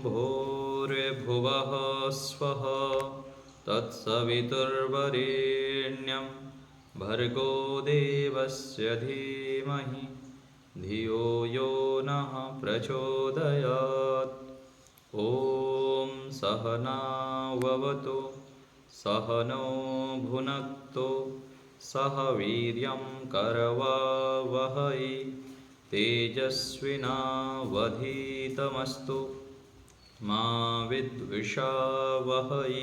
भूर्भुवः स्वः तत्सवितुर्वरेण्यं भर्गो देवस्य धीमहि धियो यो नः प्रचोदयात्। ॐ सहनाववतु सहनो भुनक्तु सह वीर्यं करवावहै तेजस्विनावधीतमस्तु मा विद्विषावहै।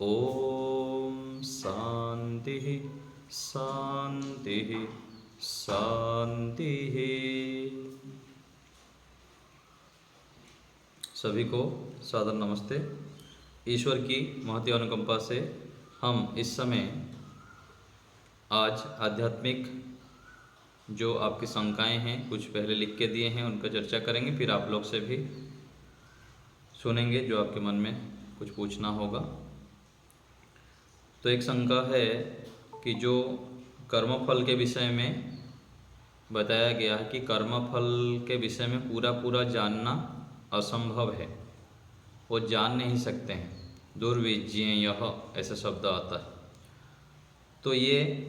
ओम शांति शांति शांति। सभी को सादर नमस्ते। ईश्वर की महती अनुकंपा से हम इस समय आज आध्यात्मिक जो आपकी शंकाएं हैं कुछ पहले लिख के दिए हैं उनका चर्चा करेंगे, फिर आप लोग से भी सुनेंगे जो आपके मन में कुछ पूछना होगा। तो एक शंका है कि जो कर्मफल के विषय में बताया गया है कि कर्मफल के विषय में पूरा पूरा जानना असंभव है, वो जान नहीं सकते हैं। दुर्विज्ञेय ऐसा शब्द आता है। तो ये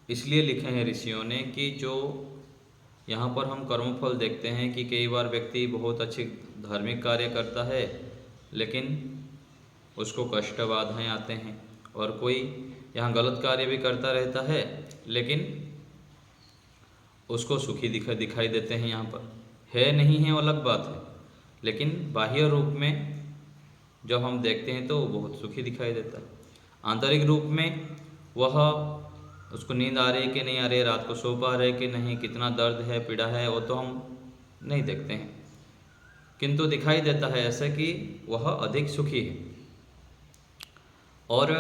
इसलिए लिखे हैं ऋषियों ने कि जो यहाँ पर हम कर्मफल देखते हैं कि कई बार व्यक्ति बहुत अच्छे धार्मिक कार्य करता है लेकिन उसको कष्ट बाधाएँ आते हैं, और कोई यहाँ गलत कार्य भी करता रहता है लेकिन उसको सुखी दिखाई देते हैं। यहाँ पर है नहीं है वो अलग बात है, लेकिन बाह्य रूप में जब हम देखते हैं तो वो बहुत सुखी दिखाई देता है। आंतरिक रूप में वह उसको नींद आ रही है कि नहीं आ रही है, रात को सो पा रहे कि नहीं, कितना दर्द है पीड़ा है, वो तो हम नहीं देखते हैं, किंतु दिखाई देता है ऐसा कि वह अधिक सुखी है। और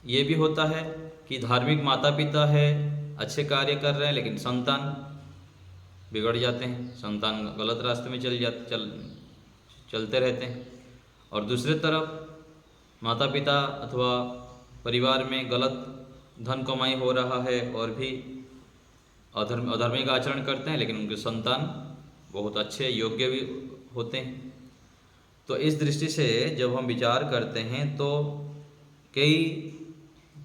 ये भी होता है कि धार्मिक माता पिता है, अच्छे कार्य कर रहे हैं, लेकिन संतान बिगड़ जाते हैं, संतान गलत रास्ते में चलते रहते हैं। और दूसरे तरफ माता पिता अथवा परिवार में गलत धन कमाई हो रहा है और भी अधार्मिक आचरण करते हैं, लेकिन उनके संतान बहुत अच्छे योग्य भी होते हैं। तो इस दृष्टि से जब हम विचार करते हैं तो कई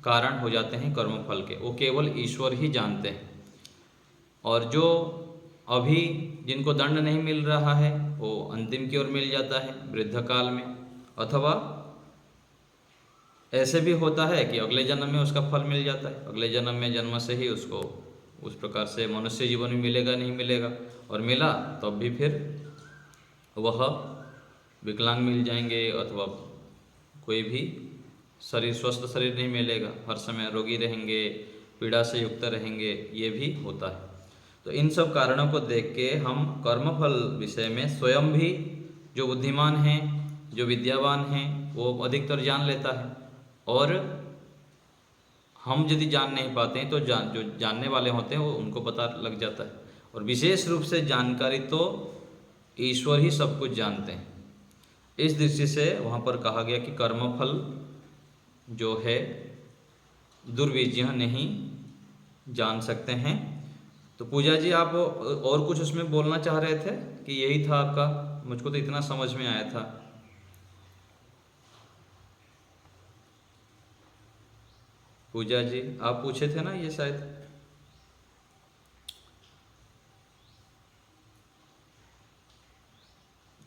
कारण हो जाते हैं कर्मफल के, वो केवल ईश्वर ही जानते हैं। और जो अभी जिनको दंड नहीं मिल रहा है वो अंतिम की ओर मिल जाता है वृद्ध काल में, अथवा ऐसे भी होता है कि अगले जन्म में उसका फल मिल जाता है। अगले जन्म में जन्म से ही उसको उस प्रकार से मनुष्य जीवन में मिलेगा नहीं मिलेगा, और मिला तब भी फिर वह विकलांग मिल जाएंगे, अथवा कोई भी शरीर स्वस्थ शरीर नहीं मिलेगा, हर समय रोगी रहेंगे, पीड़ा से युक्त रहेंगे, ये भी होता है। तो इन सब कारणों को देख के हम कर्मफल विषय में स्वयं भी जो बुद्धिमान हैं, जो विद्यावान हैं, वो अधिकतर जान लेता है। और हम यदि जान नहीं पाते हैं तो जो जानने वाले होते हैं वो उनको पता लग जाता है। और विशेष रूप से जानकारी तो ईश्वर ही सब कुछ जानते हैं। इस दृष्टि से वहाँ पर कहा गया कि कर्मफल जो है दुर्विज्ञ नहीं जान सकते हैं। तो पूजा जी आप और कुछ उसमें बोलना चाह रहे थे कि यही था आपका? मुझको तो इतना समझ में आया था। पूजा जी आप पूछे थे ना ये शायद?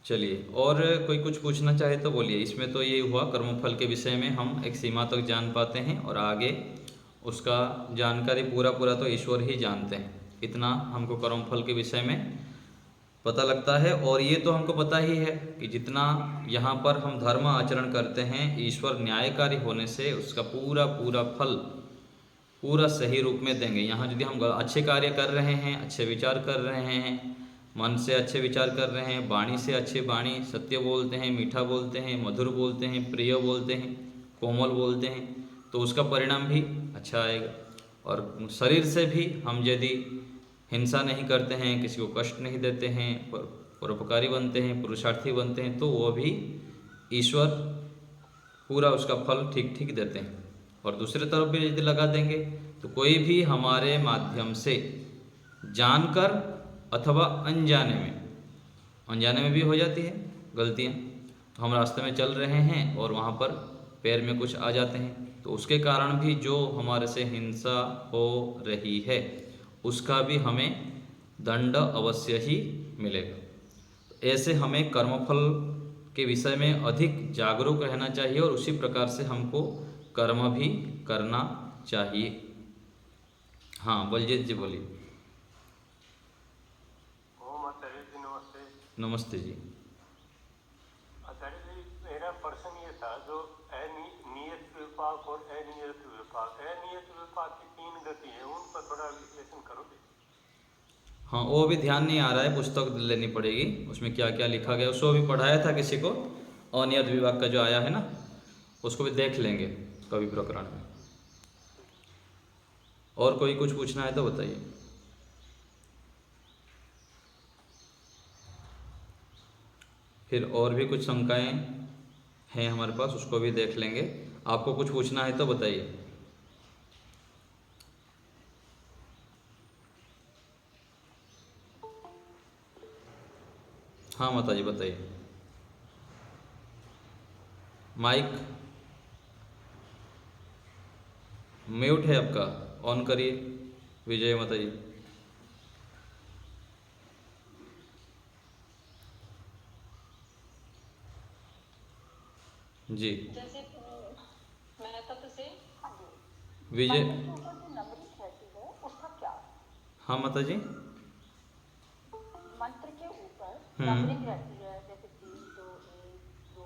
चलिए, और कोई कुछ पूछना चाहे तो बोलिए। इसमें तो ये हुआ कर्मफल के विषय में हम एक सीमा तक जान पाते हैं, और आगे उसका जानकारी पूरा तो ईश्वर ही जानते हैं। इतना हमको कर्मफल के विषय में पता लगता है। और ये तो हमको पता ही है कि जितना यहाँ पर हम धर्म आचरण करते हैं, ईश्वर न्यायकारी होने से उसका पूरा फल पूरा सही रूप में देंगे। यहाँ यदि हम अच्छे कार्य कर रहे हैं, अच्छे विचार कर रहे हैं, मन से अच्छे विचार कर रहे हैं, वाणी से अच्छे वाणी, सत्य बोलते हैं, मीठा बोलते हैं, मधुर बोलते हैं, प्रिय बोलते हैं, कोमल बोलते हैं, तो उसका परिणाम भी अच्छा आएगा। और शरीर से भी हम यदि हिंसा नहीं करते हैं, किसी को कष्ट नहीं देते हैं, परोपकारी बनते हैं, पुरुषार्थी बनते हैं, तो वो भी ईश्वर पूरा उसका फल ठीक देते हैं। और दूसरे तरफ भी यदि लगा देंगे तो कोई भी हमारे माध्यम से जानकर अथवा अनजाने में अनजाने में भी हो जाती है गलतियाँ। तो हम रास्ते में चल रहे हैं और वहाँ पर पैर में कुछ आ जाते हैं, तो उसके कारण भी जो हमारे से हिंसा हो रही है उसका भी हमें दंड अवश्य ही मिलेगा। तो ऐसे हमें कर्मफल के विषय में अधिक जागरूक रहना चाहिए और उसी प्रकार से हमको कर्म भी करना चाहिए। हाँ, बलजीत जी बोलिए। ओम आचार्य जी नमस्ते। नमस्ते जी। आचार्य जी, मेरा प्रश्न ये था, जो नियत विपाक और अनियत विपाक, अनियत विपाक की 3 गति है, उन पर थोड़ा विश्लेषण करोगे? हाँ, वो भी ध्यान नहीं आ रहा है, पुस्तक लेनी पड़ेगी, उसमें क्या क्या लिखा गया उसको भी पढ़ाया था किसी को। अनियत विभाग का जो आया है ना, उसको भी देख लेंगे कवि प्रकरण में। और कोई कुछ पूछना है तो बताइए। फिर और भी कुछ शंकाएं हैं हमारे पास, उसको भी देख लेंगे। आपको कुछ पूछना है तो बताइए। हाँ माता जी बताइए। माइक म्यूट है आपका, ऑन करिए। विजय माता जी। जी जैसे मैं तत्व से विजय। मंत्र के ऊपर जो नंबरिंग रहती है उसका क्या? हाँ माता जी। मंत्र के ऊपर नंबरिंग रहती है, जैसे 3 2 1 2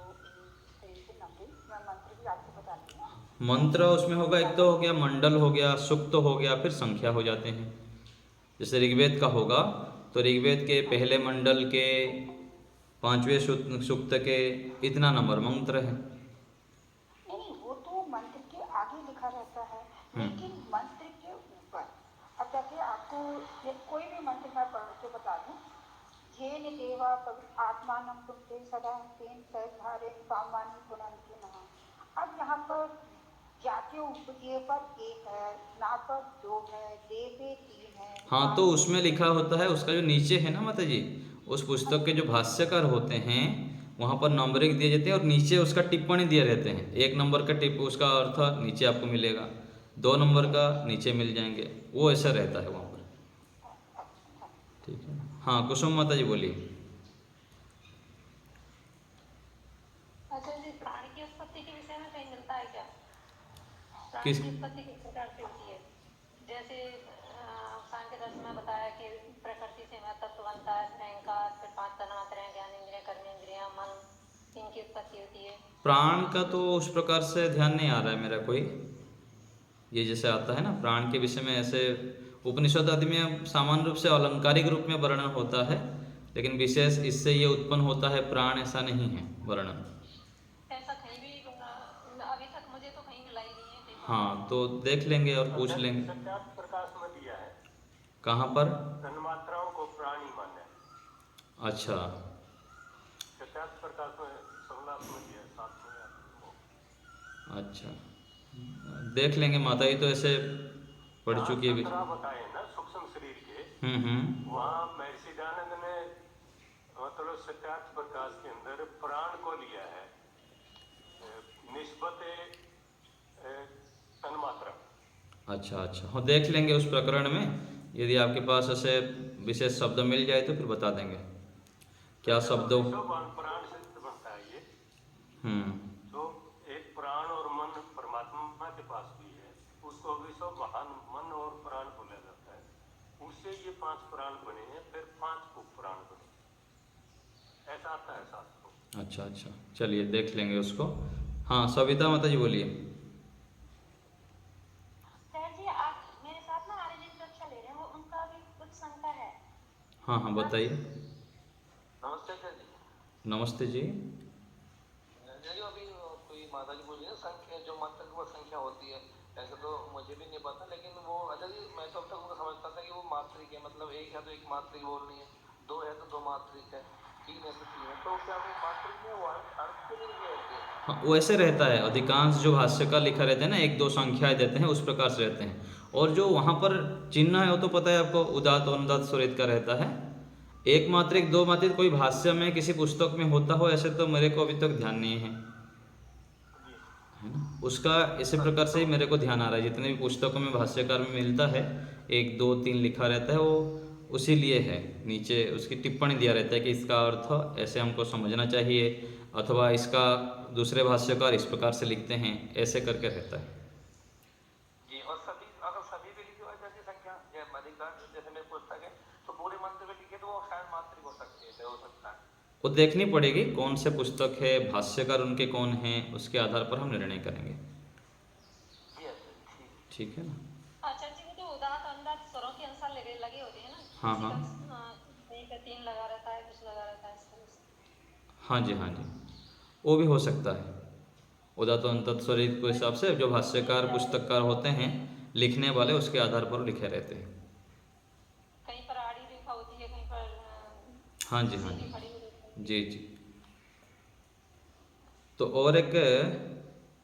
1 से नंबरिंग, मैं मंत्र भी आपको बताती हूँ। मंत्र उसमें होगा, एक तो हो गया मंडल, हो गया सुक्त, हो गया फिर संख्या हो जाते हैं। जैसे ऋग्वेद का होगा तो ऋग्वेद के पहले मंडल के 5वें सूक्त के इतना नंबर मंत्र है। नहीं, वो तो मंत्र के आगे लिखा रहता है, लेकिन मंत्र के ऊपर अब जाके आपको कोई भी मंत्र मैं पढ़ के बता दूं, येन देवा आत्मानं कुंते सदा तेन सर्वधारे कामानि पुनन्ति नमः। अब यहाँ पर जाके उपजे पर 1 है, ना पर 2 है, देवे 3 है। हाँ, तो उसमें लिखा होता है, उसका जो नीचे है ना माता जी, उस पुस्तक के जो भाष्यकार होते हैं वहाँ पर नंबरिंग दिए जाते हैं और नीचे उसका टिप्पणी दिए रहते हैं। 1 नंबर का टिप उसका अर्थ नीचे आपको मिलेगा, 2 नंबर का नीचे मिल जाएंगे, वो ऐसा रहता है वहाँ पर। ठीक है। हाँ कुसुम माता जी बोलिए। अच्छा जी, प्राण की उत्पत्ति के विषय में कहीं मिलता है क्या? प्राण किस की उत्पत्ति किस प्रकार से होती है? जैसे सांख्य दर्शन में बताया कि प्रकृति से मैं तत्व बनता है, अहंकार, फिर 5 तन्मात्राएं, ज्ञान इंद्रियां, कर्म इंद्रियां, मन, इनकी उत्पत्ति होती है। प्राण का तो उस प्रकार से ध्यान नहीं आ रहा है मेरा कोई। ये जैसे आता है ना प्राण के विषय में, ऐसे उपनिषद आदि में सामान्य रूप से अलंकारिक रूप में वर्णन होता है, लेकिन विशेष इससे ये उत्पन्न होता है प्राण, ऐसा नहीं है वर्णन। ऐसा कहीं भी अभी तक मुझे तो कहीं मिला ही नहीं है। हाँ, तो देख लेंगे और पूछ लेंगे। सत्यार्थ प्रकाश में दिया है। कहाँ पर? तन्मात्राओं को प्राणी माना है। अच्छा, सत्यार्थ प्रकाश में 16 में दिया है, 7 में। अच्छा, देख लेंगे। माता जी तो ऐसे पढ़ चुकी है भी। बताए ना सूक्ष्म शरीर के, वहाँ महर्षि दयानंद ने मतलब सत्यार्थ प्रकाश के अंदर प्राण को लिया है निस्बत तन्मात्रा। अच्छा अच्छा, हाँ देख लेंगे उस प्रकरण में। यदि आपके पास ऐसे विशेष शब्द मिल जाए तो फिर बता देंगे क्या शब्द। प्राण से बनता है ये। तो एक प्राण और मन परमात्मा के पास भी है, उसको विश्व महान मन और प्राण बोला जाता है। उससे ये 5 प्राण बने हैं, फिर 5 उपप्राण बने, ऐसा आता है शास्त्र में। अच्छा अच्छा, चलिए देख लेंगे उसको। हाँ सविता माता जी बोलिए। सर जी, आप मेरे साथ ना आर्यन कक्षा ले रहे हैं, वो उनका भी कुछ शंका है। हाँ हाँ बताइए। नमस्ते सर जी। नमस्ते जी। जो अभी कोई माता जी बोली ना संख्या, जो मंत्र की वो संख्या होती है, ऐसे तो मुझे भी नहीं पता, लेकिन वो अच्छा जी मैं तो अब तक उनको समझता था कि वो मात्रिक है, मतलब 1 है तो 1 मात्रिक बोलनी है, 2 है तो 2 मात्रिक है, 3 है तो 3 है, तो क्या वो मात्रिक में वो अर्थ क्यों नहीं रहते हैं? हाँ वो ऐसे रहता है, अधिकांश जो भाष्य का लिखा रहता है ना 1 2 संख्याएं देते हैं, उस प्रकार से रहते हैं। और जो वहाँ पर चिन्ह है वो तो पता है आपको, उदात अनुदात स्वरित का रहता है। एक मात्रिक, दो मात्रिक कोई भाष्य में किसी पुस्तक में होता हो ऐसे तो मेरे को अभी तक ध्यान नहीं है ना। उसका इसी प्रकार से ही मेरे को ध्यान आ रहा है, जितने भी पुस्तकों में भाष्यकार में मिलता है 1 2 3 लिखा रहता है, वो उसी लिए है। नीचे उसकी टिप्पणी दिया रहता है कि इसका अर्थ ऐसे हमको समझना चाहिए, अथवा इसका दूसरे भाष्यकार इस प्रकार से लिखते हैं, ऐसे करके रहता है। जी, और सभी अगर सभी भी लिखी हो जैसी संख्या जैसे मेरी पुस्तक है तो पूरे मंत्र में लिखे तो वो शायद मात्रिक हो सकती है, हो सकता है। वो देखनी पड़ेगी कौन से पुस्तक है, भाष्यकार उनके कौन हैं, उसके आधार पर हम निर्णय करेंगे। ठीक है ना। आचार्य जी, वो तो उदात अंदाज स्वरों के अनुसार लगे होते हैं ना। हाँ हाँ, कहीं पे 3 लगा रहता है, कुछ लगा रहता है इस तरह से। हाँ जी हाँ जी, वो भी हो सकता है। उदात अंतत स्वरित के हिसाब से जो भाष्यकार पुस्तककार होते हैं लिखने वाले, उसके आधार पर लिखे रहते हैं। कहीं पर आड़ी रेखा होती है, कहीं पर हाँ जी हाँ सीधी खड़ी हुई रेखा। जी जी। तो और एक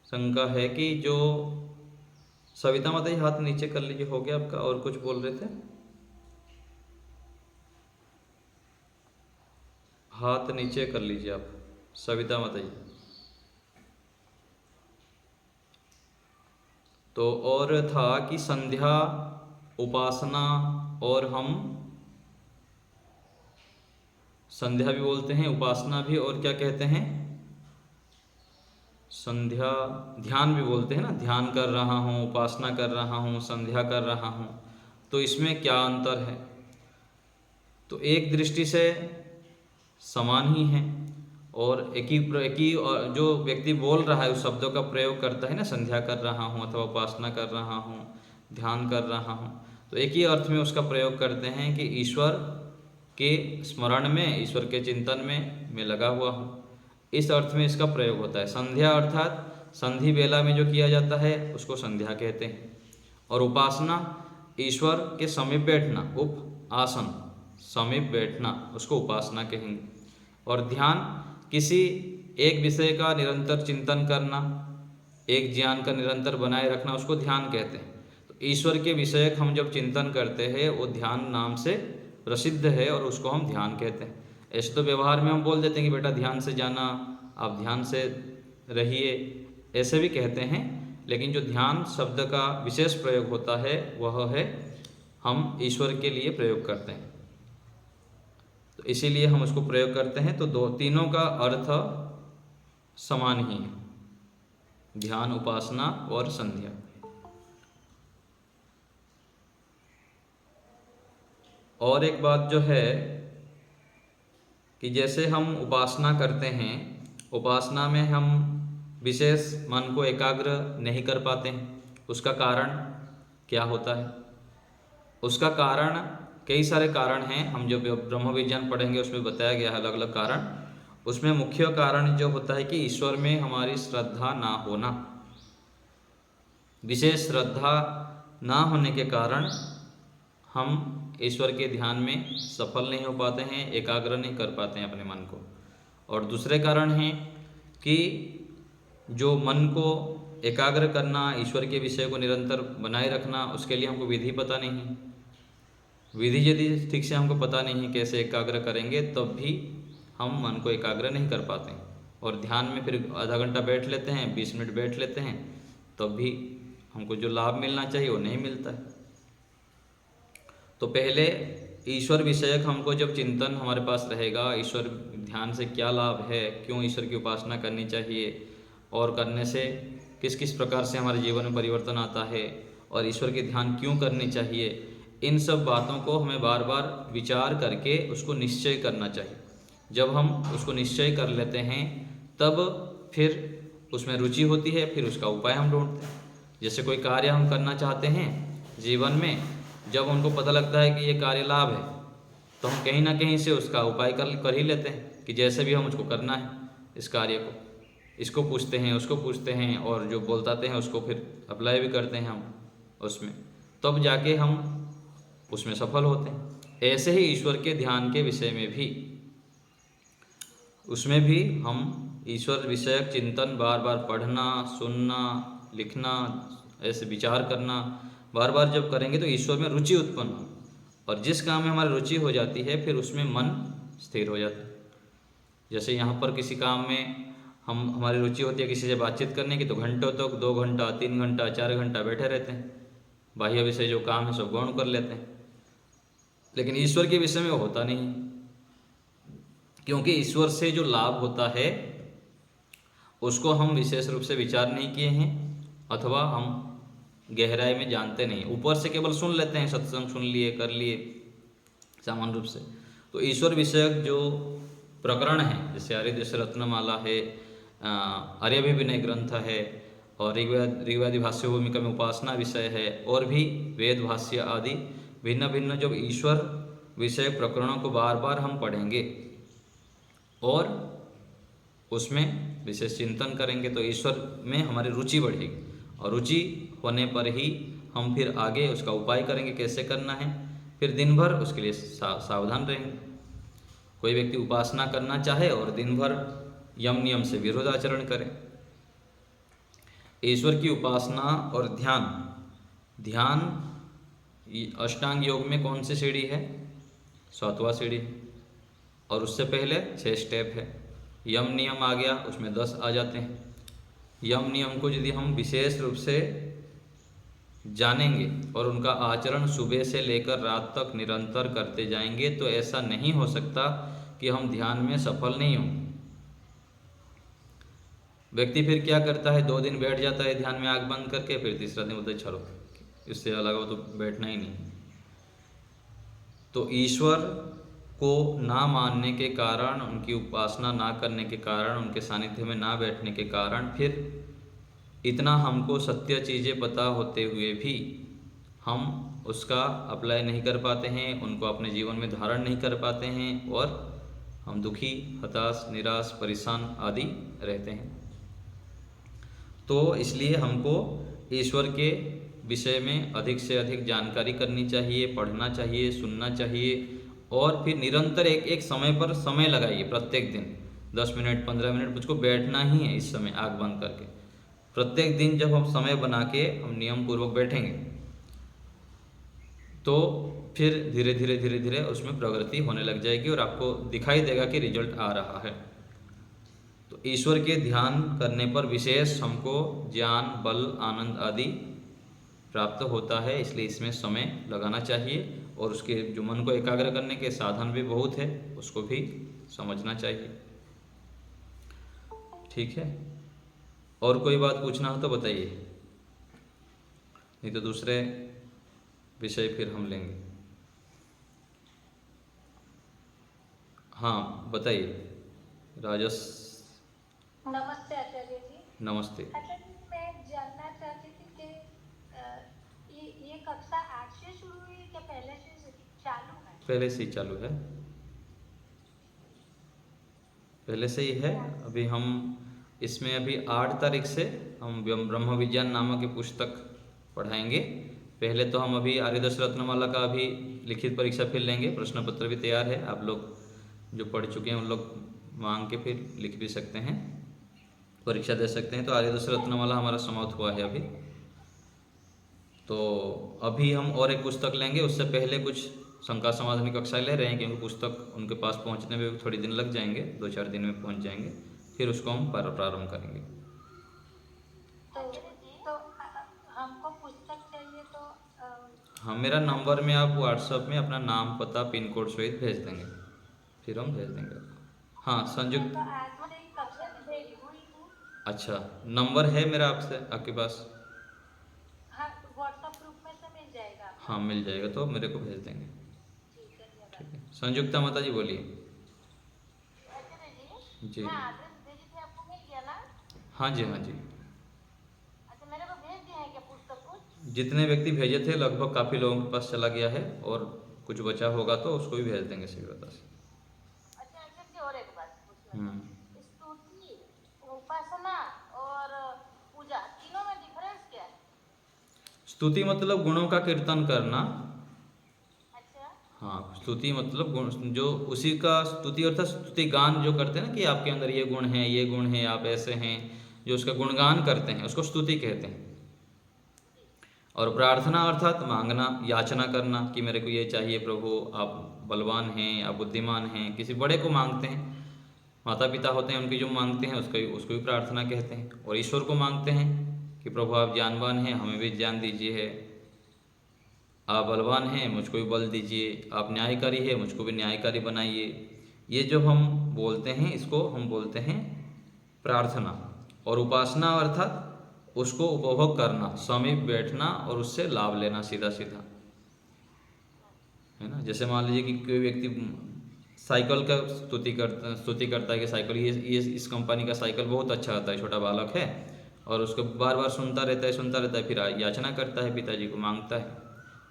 शंका है कि जो सविता माता जी, हाथ नीचे कर लीजिए, हो गया आपका। और कुछ बोल रहे थे? हाथ नीचे कर लीजिए आप, सविता माता जी। तो और था कि संध्या, उपासना, और हम संध्या भी बोलते हैं, उपासना भी, और क्या कहते हैं, संध्या ध्यान भी बोलते हैं ना। ध्यान कर रहा हूँ, उपासना कर रहा हूँ, संध्या कर रहा हूँ, तो इसमें क्या अंतर है? तो एक दृष्टि से समान ही है, और एक ही जो व्यक्ति बोल रहा है उस शब्दों का प्रयोग करता है ना, संध्या कर रहा हूँ अथवा उपासना कर रहा हूँ, ध्यान कर रहा हूँ, तो एक ही अर्थ में उसका प्रयोग करते हैं कि ईश्वर के स्मरण में, ईश्वर के चिंतन में मैं लगा हुआ हूँ। इस अर्थ में इसका प्रयोग होता है। संध्या अर्थात संधि बेला में जो किया जाता है उसको संध्या कहते हैं। और उपासना ईश्वर के समीप बैठना, उप आसन, समीप बैठना, उसको उपासना कहेंगे। और ध्यान किसी एक विषय का निरंतर चिंतन करना, एक ज्ञान का निरंतर बनाए रखना, उसको ध्यान कहते हैं। तो ईश्वर के विषय हम जब चिंतन करते हैं वो ध्यान नाम से प्रसिद्ध है, और उसको हम ध्यान कहते हैं। ऐसे तो व्यवहार में हम बोल देते हैं कि बेटा ध्यान से जाना, आप ध्यान से रहिए, ऐसे भी कहते हैं। लेकिन जो ध्यान शब्द का विशेष प्रयोग होता है वह है हम ईश्वर के लिए प्रयोग करते हैं, तो इसीलिए हम उसको प्रयोग करते हैं। तो तीनों का अर्थ समान ही है, ध्यान, उपासना और संध्या। और एक बात जो है कि जैसे हम उपासना करते हैं, उपासना में हम विशेष मन को एकाग्र नहीं कर पाते हैं, उसका कारण क्या होता है? उसका कारण कई सारे कारण हैं। हम जो ब्रह्म विज्ञान पढ़ेंगे उसमें बताया गया है अलग अलग कारण। उसमें मुख्य कारण जो होता है कि ईश्वर में हमारी श्रद्धा ना होना। विशेष श्रद्धा ना होने के कारण हम ईश्वर के ध्यान में सफल नहीं हो पाते हैं, एकाग्र नहीं कर पाते हैं अपने मन को। और दूसरे कारण हैं कि जो मन को एकाग्र करना, ईश्वर के विषय को निरंतर बनाए रखना, उसके लिए हमको विधि पता नहीं है। विधि यदि ठीक से हमको पता नहीं है कैसे एकाग्र करेंगे, तब भी हम मन को एकाग्र नहीं कर पाते हैं। और ध्यान में फिर आधा घंटा बैठ लेते हैं, 20 मिनट बैठ लेते हैं, तब भी हमको जो लाभ मिलना चाहिए वो नहीं मिलता है। तो पहले ईश्वर विषयक हमको जब चिंतन हमारे पास रहेगा, ईश्वर ध्यान से क्या लाभ है, क्यों ईश्वर की उपासना करनी चाहिए, और करने से किस किस प्रकार से हमारे जीवन में परिवर्तन आता है, और ईश्वर के ध्यान क्यों करनी चाहिए, इन सब बातों को हमें बार बार विचार करके उसको निश्चय करना चाहिए। जब हम उसको निश्चय कर लेते हैं तब फिर उसमें रुचि होती है, फिर उसका उपाय हम ढूंढते हैं। जैसे कोई कार्य हम करना चाहते हैं जीवन में, जब उनको पता लगता है कि ये कार्य लाभ है, तो हम कहीं ना कहीं से उसका उपाय कर ही लेते हैं कि जैसे भी हम उसको करना है इस कार्य को। इसको पूछते हैं, उसको पूछते हैं, और जो बोलताते हैं उसको फिर अप्लाई भी करते हैं हम उसमें, तब जाके हम उसमें सफल होते हैं। ऐसे ही ईश्वर के ध्यान के विषय में भी, उसमें भी हम ईश्वर विषयक चिंतन बार बार पढ़ना, सुनना, लिखना, ऐसे विचार करना बार बार जब करेंगे तो ईश्वर में रुचि उत्पन्न हो, और जिस काम में हमारी रुचि हो जाती है फिर उसमें मन स्थिर हो जाता है। जैसे यहाँ पर किसी काम में हमारी रुचि होती है किसी से बातचीत करने की, तो घंटों तक 2 घंटा 3 घंटा 4 घंटा बैठे रहते हैं, बाह्य विषय जो काम है सब गौण कर लेते हैं। लेकिन ईश्वर के विषय में वो होता नहीं, क्योंकि ईश्वर से जो लाभ होता है उसको हम विशेष रूप से विचार नहीं किए हैं, अथवा हम गहराई में जानते नहीं, ऊपर से केवल सुन लेते हैं, सत्संग सुन लिए कर लिए सामान्य रूप से। तो ईश्वर विषयक जो प्रकरण है, जैसे आर्यदेश रत्नमाला है, आर्याभिविनय ग्रंथ है, और ऋग्वेदी भाष्य भूमिका में उपासना विषय है, और भी वेद भाष्य आदि भिन्न भिन्न जो ईश्वर विषय प्रकरणों को बार बार हम पढ़ेंगे और उसमें विशेष चिंतन करेंगे, तो ईश्वर में हमारी रुचि बढ़ेगी, और रुचि होने पर ही हम फिर आगे उसका उपाय करेंगे कैसे करना है, फिर दिन भर उसके लिए सावधान रहेंगे। कोई व्यक्ति उपासना करना चाहे और दिन भर यम नियम से विरोध आचरण करे। ईश्वर की उपासना और ध्यान अष्टांग योग में कौन सी सीढ़ी है? 7वां सीढ़ी है, और उससे पहले 6 स्टेप है। यम नियम आ गया, उसमें 10 आ जाते हैं। यम नियम को यदि हम विशेष रूप से जानेंगे और उनका आचरण सुबह से लेकर रात तक निरंतर करते जाएंगे, तो ऐसा नहीं हो सकता कि हम ध्यान में सफल नहीं हों। व्यक्ति फिर क्या करता है, 2 दिन बैठ जाता है ध्यान में आँख बंद करके, फिर तीसरा दिन बोलता है चलो इससे अलग हो तो बैठना ही नहीं। तो ईश्वर को ना मानने के कारण, उनकी उपासना ना करने के कारण, उनके सानिध्य में ना बैठने के कारण, फिर इतना हमको सत्य चीज़ें पता होते हुए भी हम उसका अप्लाई नहीं कर पाते हैं, उनको अपने जीवन में धारण नहीं कर पाते हैं, और हम दुखी, हताश, निराश, परेशान आदि रहते हैं। तो इसलिए हमको ईश्वर के विषय में अधिक से अधिक जानकारी करनी चाहिए, पढ़ना चाहिए, सुनना चाहिए, और फिर निरंतर एक समय पर समय लगाइए। प्रत्येक दिन 10 मिनट 15 मिनट मुझको बैठना ही है इस समय आँख बंद करके। प्रत्येक दिन जब हम समय बना के हम नियम पूर्वक बैठेंगे, तो फिर धीरे धीरे उसमें प्रगति होने लग जाएगी और आपको दिखाई देगा कि रिजल्ट आ रहा है। तो ईश्वर के ध्यान करने पर विशेष हमको ज्ञान, बल, आनंद आदि प्राप्त होता है, इसलिए इसमें समय लगाना चाहिए, और उसके जो मन को एकाग्र करने के साधन भी बहुत है, उसको भी समझना चाहिए। ठीक है, और कोई बात पूछना हो तो बताइए, नहीं तो दूसरे विषय फिर हम लेंगे। हाँ बताइए। राजस नमस्ते आचार्य जी। नमस्ते। आचार्य जी, मैं जानना चाहती थी कि ये कक्षा आज से शुरू हुई है क्या पहले से चालू है? पहले से ही चालू है, पहले से ही है। अभी हम इसमें अभी 8 तारीख से हम ब्रह्म विज्ञान नामक की पुस्तक पढ़ाएंगे। पहले तो हम अभी आर्यदेश रत्नमाला का अभी लिखित परीक्षा फिर लेंगे, प्रश्न पत्र भी तैयार है, आप लोग जो पढ़ चुके हैं उन लोग मांग के फिर लिख भी सकते हैं, परीक्षा दे सकते हैं। तो आर्यदेश रत्नमाला हमारा समाप्त हुआ है अभी। तो अभी हम और एक पुस्तक लेंगे, उससे पहले कुछ शंका समाधान की कक्षाएं ले रहे हैं, क्योंकि पुस्तक उनके पास पहुंचने में भी थोड़ी दिन लग जाएंगे, 2-4 दिन में पहुंच जाएंगे, फिर उसको हम प्रारंभ करेंगे। तो हमको पुस्तक चाहिए तो हाँ, मेरा नंबर में आप व्हाट्सएप में अपना नाम, पता, पिन कोड सहित भेज देंगे, फिर हम भेज देंगे आपको। हाँ संयुक्त, तो आज से ही कक्षा भेजी हुई हूँ। अच्छा नंबर है मेरा आपसे आपके पास? हाँ, व्हाट्सएप ग्रुप में से मिल जाएगा। हाँ मिल जाएगा, तो मेरे को भेज देंगे। ठीक है, धन्यवाद। ठीक है, संयुक्ता माता जी बोलिए। जी मैं एड्रेस भेजी थी, आपको मिल गया ना? हाँ जी, हाँ जी। अच्छा, मेरे को भेज दिया है क्या पुस्तक को? जितने व्यक्ति भेजे थे लगभग काफ़ी लोगों के पास चला गया है, और कुछ बचा होगा तो उसको भी भेज देंगे शीघ्रता से। अच्छा आचार्य जी, और एक बात पूछना था। स्तुति, उपासना और पूजा तीनों में डिफरेंस क्या है? स्तुति मतलब गुणों का कीर्तन करना। अच्छा, हाँ, स्तुति मतलब गुण, जो उसी का स्तुति अर्थात स्तुति गान जो करते हैं ना, कि आपके अंदर ये गुण है, ये गुण है, आप ऐसे हैं, जो उसका गुणगान करते हैं उसको स्तुति कहते हैं। और प्रार्थना अर्थात मांगना, याचना करना कि मेरे को ये चाहिए प्रभु, आप बलवान हैं, आप बुद्धिमान हैं। किसी बड़े को मांगते हैं, माता पिता होते हैं उनकी जो मांगते हैं उसको भी प्रार्थना कहते हैं। और ईश्वर को मांगते हैं कि प्रभु आप ज्ञानवान हैं, हमें भी ज्ञान दीजिए, आप बलवान हैं, मुझको भी बल दीजिए, आप न्यायकारी है, मुझको भी न्यायकारी बनाइए। ये जो हम बोलते हैं इसको हम बोलते हैं प्रार्थना। और उपासना अर्थात उसको उपभोग करना, समीप बैठना और उससे लाभ लेना सीधा सीधा, है ना। जैसे मान लीजिए कि कोई व्यक्ति साइकिल का स्तुति करता है कि साइकिल ये इस कंपनी का साइकिल बहुत अच्छा आता है, छोटा बालक है और उसको बार बार सुनता रहता है, फिर याचना करता है, पिताजी को मांगता है,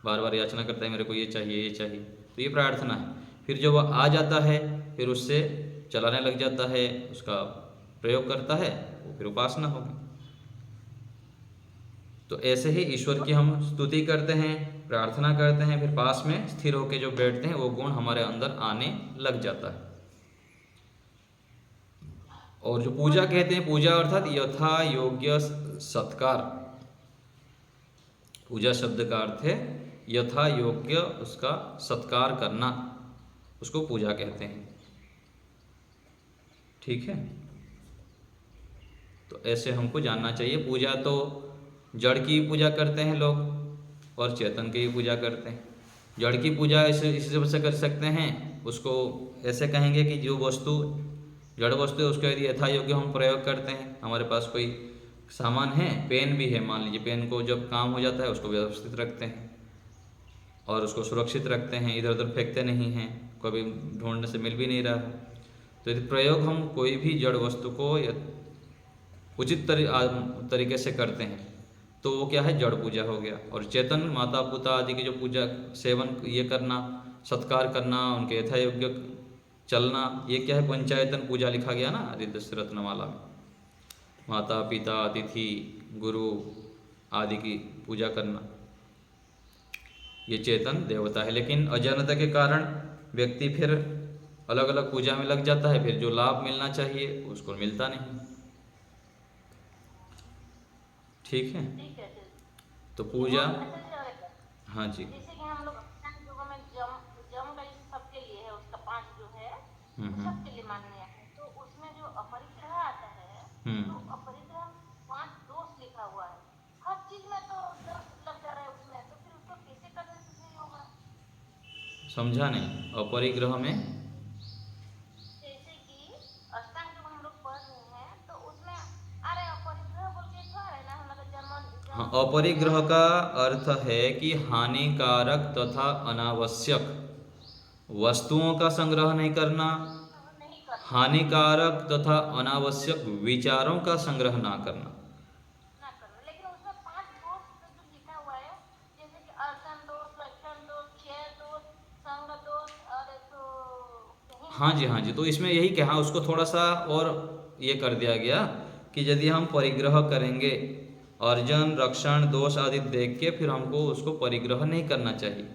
बार बार याचना करता है मेरे को ये चाहिए, तो ये प्रार्थना है। फिर जब वह आ जाता है फिर उससे चलाने लग जाता है, उसका प्रयोग करता है, वो फिर उपासना होगी। तो ऐसे ही ईश्वर की हम स्तुति करते हैं, प्रार्थना करते हैं, फिर पास में स्थिर होकर जो बैठते हैं वो गुण हमारे अंदर आने लग जाता है। और जो पूजा कहते हैं, पूजा अर्थात यथा योग्य सत्कार। पूजा शब्द का अर्थ है यथा योग्य उसका सत्कार करना, उसको पूजा कहते हैं। ठीक है, तो ऐसे हमको जानना चाहिए। पूजा तो जड़ की पूजा करते हैं लोग और चेतन की भी पूजा करते हैं। जड़ की पूजा इसी कर सकते हैं, उसको ऐसे कहेंगे कि जो वस्तु जड़ वस्तु है उसका यदि यथा योग्य हम प्रयोग करते हैं। हमारे पास कोई सामान है, पेन भी है, मान लीजिए पेन को जब काम हो जाता है उसको व्यवस्थित रखते हैं और उसको सुरक्षित रखते हैं, इधर उधर फेंकते नहीं हैं, कभी ढूंढने से मिल भी नहीं रहा है। तो यदि प्रयोग हम कोई भी जड़ वस्तु को उचित तरीके से करते हैं तो वो क्या है, जड़ पूजा हो गया। और चेतन माता पिता आदि की जो पूजा सेवन ये करना, सत्कार करना, उनके यथा योग्य चलना, ये क्या है, पंचायतन पूजा लिखा गया ना आदित्य रत्नमाला में। माता पिता अतिथि गुरु आदि की पूजा करना, ये चेतन देवता है। लेकिन अज्ञानता के कारण व्यक्ति फिर अलग अलग पूजा में लग जाता है, फिर जो लाभ मिलना चाहिए उसको मिलता नहीं। ठीक है, तो पूजा, हाँ जी, जैसे कि हम लोग योगा में जम का सबके लिए है, उसका 5 जो है सबके लिए मान्य है। तो उसमें जो अपरिग्रह आता है, तो अपरिग्रह 5 दोष लिखा हुआ है, हर चीज में तो दोष लग जा रहा है उसमें, तो फिर उसको कैसे करने से सही होगा? समझा नहीं। अपरिग्रह में जैसे कि अष्टांग योग हम लोग पढ़ रहे हैं तो उसमें अरे अपरिग्रह बोल के तो है ना, हमारा हाँ, अपरिग्रह का अर्थ है कि हानिकारक तथा अनावश्यक वस्तुओं का संग्रह नहीं करना, हानिकारक तथा अनावश्यक विचारों का संग्रह ना करना। लेकिन उसमें 5 दोष जो लिखा हुआ है, जैसे कि अर्चन दोष, लक्षण दोष, क्षय दोष, संग दोष, और तो हाँ जी, तो इसमें यही कहा, उसको थोड़ा सा और ये कर दिया गया कि यदि हम परिग्रह करेंगे, अर्जन रक्षण दोष आदि देख के फिर हमको उसको परिग्रह नहीं करना चाहिए।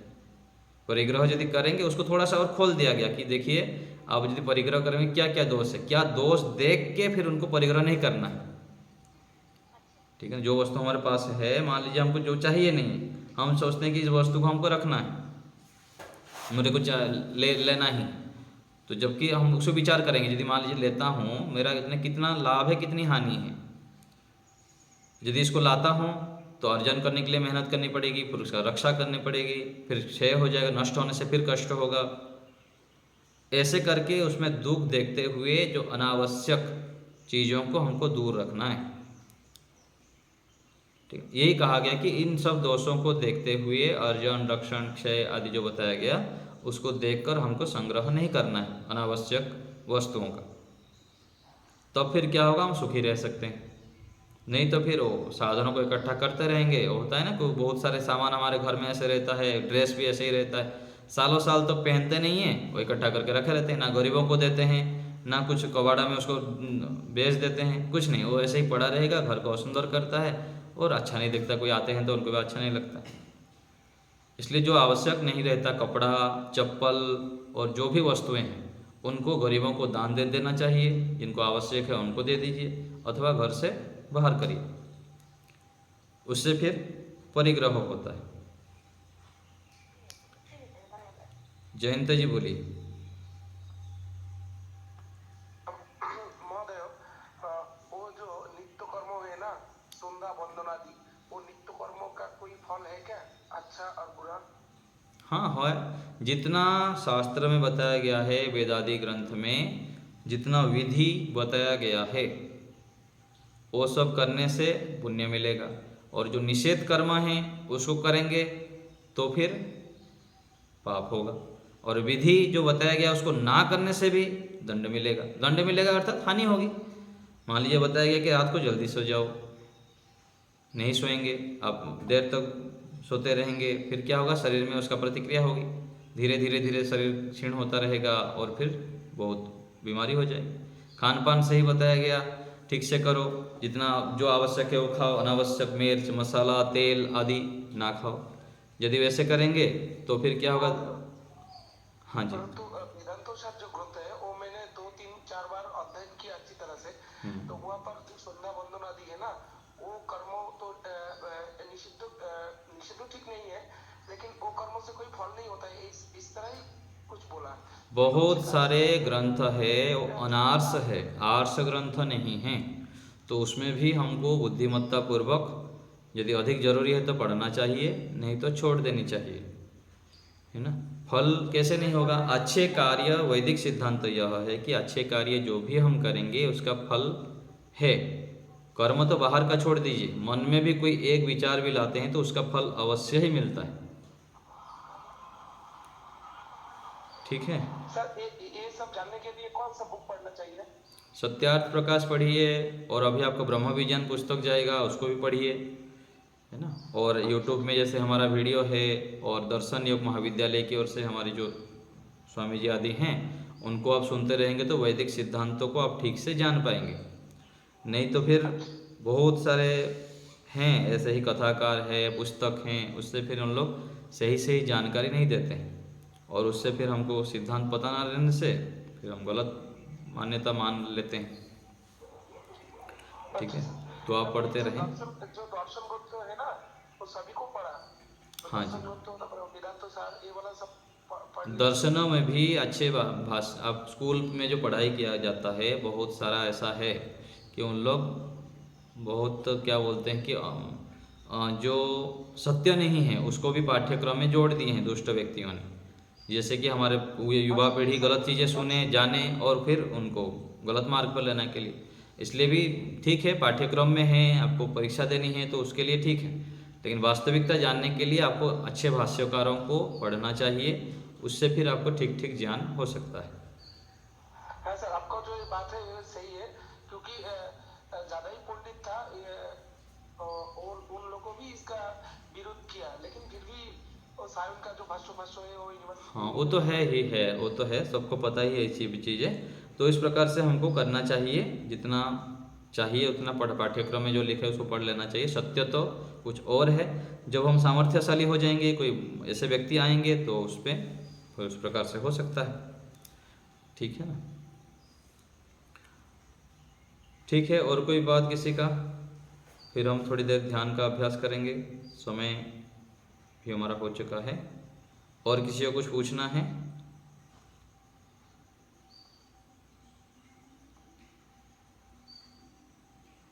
परिग्रह यदि करेंगे उसको थोड़ा सा और खोल दिया गया कि देखिए आप यदि परिग्रह करेंगे क्या क्या दोष है, क्या दोष देख के फिर उनको परिग्रह नहीं करना है। ठीक है, जो वस्तु हमारे पास है, मान लीजिए हमको जो चाहिए नहीं, हम सोचते हैं कि इस वस्तु को हमको रखना है, मेरे को लेना ही, तो जबकि हम उसको विचार करेंगे, यदि मान लीजिए लेता हूँ, मेरा कितना लाभ है, कितनी हानि है। यदि इसको लाता हूँ तो अर्जन करने के लिए मेहनत करनी पड़ेगी, फिर उसका रक्षा करनी पड़ेगी, फिर क्षय हो जाएगा, नष्ट होने से फिर कष्ट होगा। ऐसे करके उसमें दुख देखते हुए जो अनावश्यक चीज़ों को हमको दूर रखना है। ठीक, यही कहा गया कि इन सब दोषों को देखते हुए अर्जन रक्षण क्षय आदि जो बताया गया उसको देखकर हमको संग्रह नहीं करना है अनावश्यक वस्तुओं का। तब फिर क्या होगा, हम सुखी रह सकते हैं। नहीं तो फिर वो साधनों को इकट्ठा करते रहेंगे। होता है ना, कोई बहुत सारे सामान हमारे घर में ऐसे रहता है, ड्रेस भी ऐसे ही रहता है, सालों साल तो पहनते नहीं हैं, वो इकट्ठा करके रखे रहते हैं, ना गरीबों को देते हैं, ना कुछ कबाड़ा में उसको बेच देते हैं, कुछ नहीं, वो ऐसे ही पड़ा रहेगा, घर को सुंदर करता है और अच्छा नहीं दिखता। कोई आते हैं तो उनको भी अच्छा नहीं लगता। इसलिए जो आवश्यक नहीं रहता, कपड़ा चप्पल और जो भी वस्तुएं हैं उनको गरीबों को दान दे देना चाहिए, जिनको आवश्यक है उनको दे दीजिए, अथवा घर से बाहर करिए। उससे फिर परिग्रह होता है। जयंत जी बोलिए। महोदय, वो जो नित्य कर्म है ना, संध्या वंदन आदि, वो नित्य कर्मों का कोई फल है क्या, अच्छा और बुरा? हाँ है, जितना शास्त्र में बताया गया है, वेदादि ग्रंथ में जितना विधि बताया गया है वो सब करने से पुण्य मिलेगा, और जो निषेध कर्म है उसको करेंगे तो फिर पाप होगा, और विधि जो बताया गया उसको ना करने से भी दंड मिलेगा। दंड मिलेगा अर्थात हानि होगी। मान लीजिए बताया गया कि रात को जल्दी सो जाओ, नहीं सोएंगे, आप देर तक सोते रहेंगे, फिर क्या होगा, शरीर में उसका प्रतिक्रिया होगी, धीरे धीरे धीरे शरीर क्षीण होता रहेगा और फिर बहुत बीमारी हो जाएगी। खान पान सही बताया गया, ठीक से करो, जितना जो आवश्यक है वो खाओ, अनावश्यक मिर्च मसाला तेल आदि ना खाओ। यदि वैसे करेंगे तो फिर क्या होगा। हाँ जी। परंतु वेदांतो शास्त्र जो ग्रंथ है वो मैंने 2-3-4 बार अध्ययन किया अच्छी तरह से, तो वहाँ पर जो संध्या वंदन आदि है ना, वो कर्म तो निषिद्ध ठीक नहीं है, लेकिन वो कर्मों से कोई फल नहीं होता है, इस तरह ही कुछ बोला। बहुत सारे ग्रंथ है, वो अनार्स है, आर्ष ग्रंथ नहीं है, तो उसमें भी हमको बुद्धिमत्ता पूर्वक यदि अधिक जरूरी है तो पढ़ना चाहिए, नहीं तो छोड़ देनी चाहिए, है ना। फल कैसे नहीं होगा, अच्छे कार्य, वैदिक सिद्धांत यह है कि अच्छे कार्य जो भी हम करेंगे उसका फल है। कर्म तो बाहर का छोड़ दीजिए, मन में भी कोई एक विचार भी लाते हैं तो उसका फल अवश्य ही मिलता है। ठीक है सर, ये सब जानने के लिए कौन सा बुक पढ़ना चाहिए? सत्यार्थ प्रकाश पढ़िए, और अभी आपको ब्रह्म विज्ञान पुस्तक जाएगा उसको भी पढ़िए, है ना। और यूट्यूब में जैसे हमारा वीडियो है, और दर्शन योग महाविद्यालय की ओर से हमारे जो स्वामी जी आदि हैं उनको आप सुनते रहेंगे तो वैदिक सिद्धांतों को आप ठीक से जान पाएंगे। नहीं तो फिर बहुत सारे हैं ऐसे ही कथाकार है, पुस्तक हैं, उससे फिर उन लोग सही सही जानकारी नहीं देते हैं, और उससे फिर हमको सिद्धांत पता ना रहने से फिर हम गलत मान्यता मान लेते हैं। ठीक है, तो आप पढ़ते रहें। जो दर्शन ग्रंथ है ना, वो सभी को पढ़ा। हाँ जी, वेदांत सार ये वाला सब दर्शनों में भी अच्छे भाषा, अब स्कूल में जो पढ़ाई किया जाता है बहुत सारा ऐसा है कि उन लोग बहुत क्या बोलते हैं कि जो सत्य नहीं है उसको भी पाठ्यक्रम में जोड़ दिए हैं दुष्ट व्यक्तियों ने, जैसे कि हमारे युवा पीढ़ी गलत चीज़ें सुने जाने और फिर उनको गलत मार्ग पर लेने के लिए। इसलिए भी ठीक है, पाठ्यक्रम में है, आपको परीक्षा देनी है तो उसके लिए ठीक है, लेकिन वास्तविकता जानने के लिए आपको अच्छे भाष्यकारों को पढ़ना चाहिए, उससे फिर आपको ठीक ठीक ज्ञान हो सकता है। हाँ सर, आपका जो ये बात है ये सही है, क्योंकि ज़्यादा ही पंडित था और उन लोगों भी इसका विरोध किया, लेकिन फिर भी सायन का जो भाष्य है वो यूनिवर्सिटी। हाँ वो तो है ही है, वो तो है, सबको पता ही है ऐसी भी चीज़ें। तो इस प्रकार से हमको करना चाहिए, जितना चाहिए उतना पाठ्यक्रम में जो लिखा है उसको पढ़ लेना चाहिए। सत्य तो कुछ और है, जब हम सामर्थ्यशाली हो जाएंगे, कोई ऐसे व्यक्ति आएंगे तो उस पर फिर उस प्रकार से हो सकता है। ठीक है ना, ठीक है। और कोई बात किसी का, फिर हम थोड़ी देर ध्यान का अभ्यास करेंगे, समय भी हमारा हो चुका है। और किसी को कुछ पूछना है?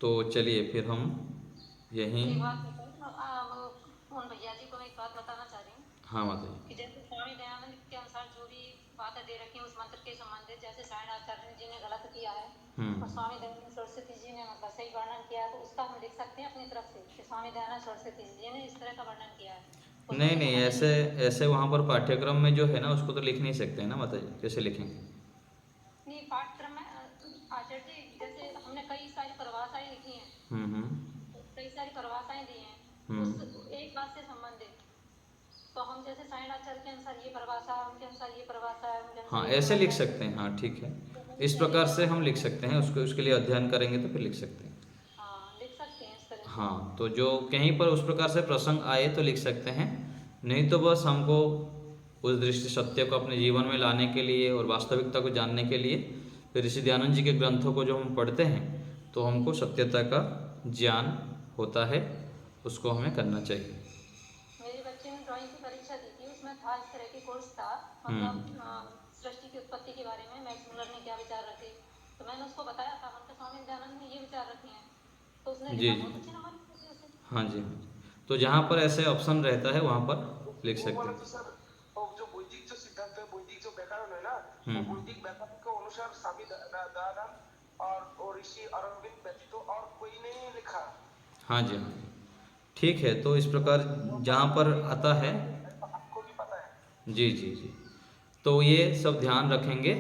तो चलिए फिर हम यहीं। भैया जी को मैं एक बात बताना चाह रही हूँ। हाँ माता जी। कि जैसे स्वामी दयानंद के अनुसार जो भी बातें दे रखी हैं उस मंत्र के संबंधित, जैसे सायण आचार्य जी ने गलत किया है और स्वामी दयानंद सरस्वती जी ने मतलब सही वर्णन किया है, तो उसका हम लिख सकते हैं अपनी तरफ से कि स्वामी दयानंद सरस्वती जी ने इस तरह का वर्णन किया है। नहीं नहीं, ऐसे वहाँ पर पाठ्यक्रम में जो है ना उसको तो लिख नहीं सकते हैं ना माता जी, कैसे लिखेंगे? नहीं, पाठ्यक्रम में आचार्य जी जैसे हमने कई सारी परिभाषाएं लिखी हैं, कई सारी परिभाषाएं दी हैं उस एक बात से संबंधित, तो हम जैसे सायण आचार्य के अनुसार ये परिभाषा, उनके अनुसार ये परिभाषा, हाँ ऐसे लिख सकते हैं। हाँ ठीक है, इस प्रकार से हम लिख सकते हैं, उसको उसके लिए अध्ययन करेंगे तो फिर लिख सकते हैं। लिख सकते हैं इस तरह। हाँ, तो जो कहीं पर उस प्रकार से प्रसंग आए तो लिख सकते हैं, नहीं तो बस हमको उस दृष्टि सत्य को अपने जीवन में लाने के लिए और वास्तविकता को जानने के लिए फिर ऋषि दयानंद जी के ग्रंथों को जो हम पढ़ते हैं तो हमको सत्यता का ज्ञान होता है, उसको हमें करना चाहिए। कोर्स था, मतलब सृष्टि की उत्पत्ति के बारे में मैक्स मुलर ने क्या विचार रखे, तो मैंने उसको बताया था उनके स्वामी दयानंद ने ये विचार रखे हैं, तो उसने जी लिखा जी। बहुत अच्छी नंबर उसे। हाँ जी, हाँ जी। तो जहाँ पर ऐसे ऑप्शन रहता है वहाँ पर लिख वो सकते वाला हैं। तो सर, वो जो वैदिक जो सिद्धांत है, वैदिक जो व्याकरण है ना, वो हम्म। वैदिक व्याकरण के अनुसार स्वामी दयानंद और ऋषि अरविंद व्यतीत और कोई नहीं लिखा। हाँ जी, हाँ जी। ठीक है, तो इस प्रकार जहाँ पर आता है, आपको भी पता है। जी जी जी, तो ये सब ध्यान रखेंगे।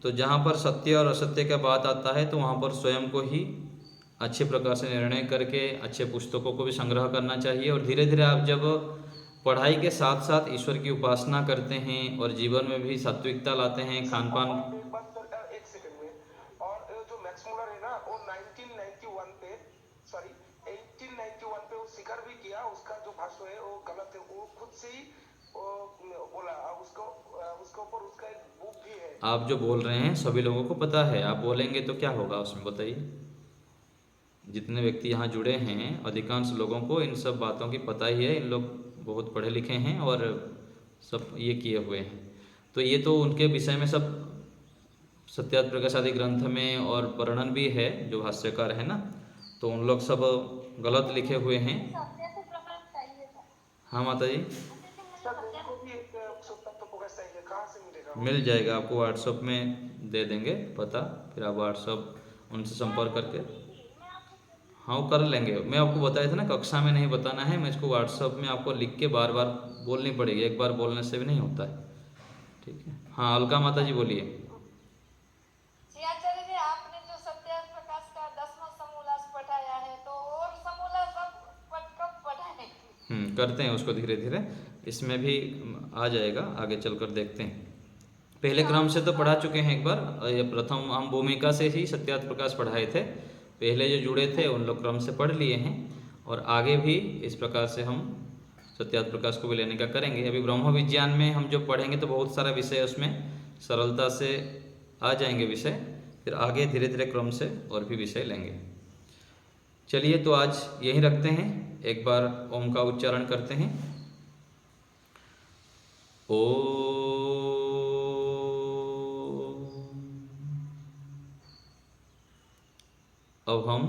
तो जहाँ पर सत्य और असत्य का बात आता है तो वहाँ पर स्वयं को ही अच्छे प्रकार से निर्णय करके अच्छे पुस्तकों को भी संग्रह करना चाहिए, और धीरे धीरे आप जब पढ़ाई के साथ साथ ईश्वर की उपासना करते हैं और जीवन में भी सात्विकता लाते हैं, खान पान। और एक बात सर, एक सेकंड में, और जो मैक्स मुलर है ना, वो 1991 पे, सॉरी 1891 पे वो स्वीकार भी किया उसका जो भाष्य है वो गलत है, वो खुद से ही वो बोला। उसको उसके ऊपर उसका एक बुक भी है। आप जो बोल रहे हैं सभी लोगों को पता है, आप बोलेंगे तो क्या होगा उसमें, बताइए। जितने व्यक्ति यहाँ जुड़े हैं अधिकांश लोगों को इन सब बातों की पता ही है, इन लोग बहुत पढ़े लिखे हैं और सब ये किए हुए हैं। तो ये तो उनके विषय में सब सत्यार्थ प्रकाश आदि ग्रंथ में और वर्णन भी है जो भाष्यकार है ना, तो उन लोग सब गलत लिखे हुए हैं। सत्यार्थ प्रकाश चाहिए था। हाँ माता जी। मुझे सर सत्यार्थ मेरे को भी एक पुस्तक तो प्रकाश चाहिए, कहाँ से मिलेगा वो? मिल जाएगा आपको, व्हाट्सएप में दे देंगे पता, फिर आप व्हाट्सएप उनसे संपर्क करके। हाँ वो कर लेंगे, मैं आपको बताया था ना कक्षा में नहीं बताना है, मैं इसको व्हाट्सएप में आपको लिख के बार बार बोलनी पड़ेगी, एक बार बोलने से भी नहीं होता है। ठीक है, हाँ अलका माता जी बोलिए। जी आचार्य जी, आपने जो सत्यार्थ प्रकाश का 10वां समूलास पढ़ाया है, तो और समूलास कब पढ़ाएंगे? करते हैं उसको धीरे धीरे, इसमें भी आ जाएगा, आगे चलकर देखते हैं। पहले क्रम से तो पढ़ा चुके हैं एक बार, ये प्रथम हम भूमिका से ही सत्यार्थ प्रकाश पढ़ाए थे, पहले जो जुड़े थे उन लोग क्रम से पढ़ लिए हैं, और आगे भी इस प्रकार से हम सत्यार्थ प्रकाश को भी लेने का करेंगे। अभी ब्रह्म विज्ञान में हम जो पढ़ेंगे तो बहुत सारा विषय उसमें सरलता से आ जाएंगे विषय, फिर आगे धीरे धीरे क्रम से और भी विषय लेंगे। चलिए तो आज यहीं रखते हैं, एक बार ओम का उच्चारण करते हैं। ओ अब हम